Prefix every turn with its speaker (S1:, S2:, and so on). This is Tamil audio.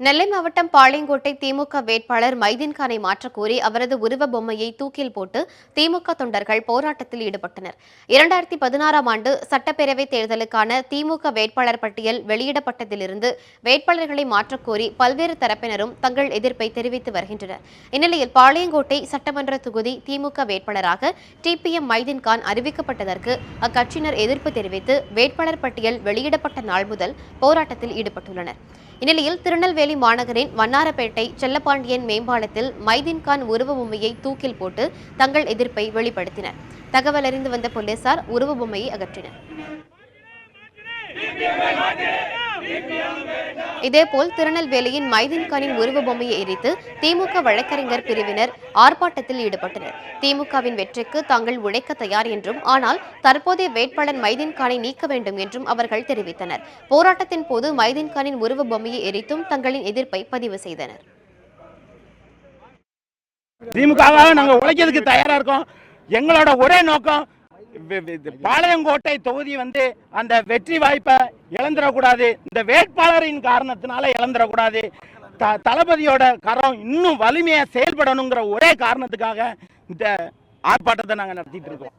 S1: நெல்லை மாவட்டம் பாளையங்கோட்டை திமுக வேட்பாளர் மைதீன்கானை மாற்றக்கோரி அவரது உருவ பொம்மையை தூக்கில் போட்டு திமுக தொண்டர்கள் போராட்டத்தில் ஈடுபட்டனர். 2016ஆம் ஆண்டு சட்டப்பேரவைத் தேர்தலுக்கான திமுக வேட்பாளர் பட்டியல் வெளியிடப்பட்டதிலிருந்து வேட்பாளர்களை மாற்றக்கோரி பல்வேறு தரப்பினரும் தங்கள் எதிர்ப்பை தெரிவித்து வருகின்றனர். இந்நிலையில் பாளையங்கோட்டை சட்டமன்ற தொகுதி திமுக வேட்பாளராக TPM மைதீன்கான் அறிவிக்கப்பட்டதற்கு அக்கட்சியினர் எதிர்ப்பு தெரிவித்து வேட்பாளர் பட்டியல் வெளியிடப்பட்ட நாள் முதல் போராட்டத்தில் ஈடுபட்டுள்ளனர். இந்நிலையில் திருநெல்வேலி மாநகரின் வண்ணாரப்பேட்டை செல்லப்பாண்டியன் மேம்பாலத்தில் மைதீன்கான் உருவ பொம்மையை தூக்கில் போட்டு தங்கள் எதிர்ப்பை வெளிப்படுத்தினர். தகவல் அறிந்து வந்த போலீசார் உருவ பொம்மையை அகற்றினர். இதேபோல் திருநெல்வேலியின் மைதீன்கானின் உருவ பொம்மையை எரித்து திமுக வழக்கறிஞர் பிரிவினர் ஆர்ப்பாட்டத்தில் ஈடுபட்டனர். திமுகவின் வெற்றிக்கு தாங்கள் உழைக்க தயார் என்றும், ஆனால் தற்போதைய வேட்பாளர் மைதீன்கானை நீக்க வேண்டும் என்றும் அவர்கள் தெரிவித்தனர். போராட்டத்தின் போது மைதீன்கானின் உருவ பொம்மையை எரித்தும் தங்களின் எதிர்ப்பை பதிவு செய்தனர்.
S2: திமுகவாக நாங்கள் உழைக்கிறதுக்கு தயாரா இருக்கோம். எங்களோட ஒரே நோக்கம் பாளையங்கோட்டை தொகுதி அந்த வெற்றி வாய்ப்பை இழந்துடக்கூடாது. இந்த வேட்பாளரின் காரணத்தினால இழந்துடக்கூடாது. தளபதியோட கரம் இன்னும் வலிமையா செயல்படணுங்கிற ஒரே காரணத்துக்காக இந்த ஆர்ப்பாட்டத்தை நாங்கள் நடத்திட்டு இருக்கோம்.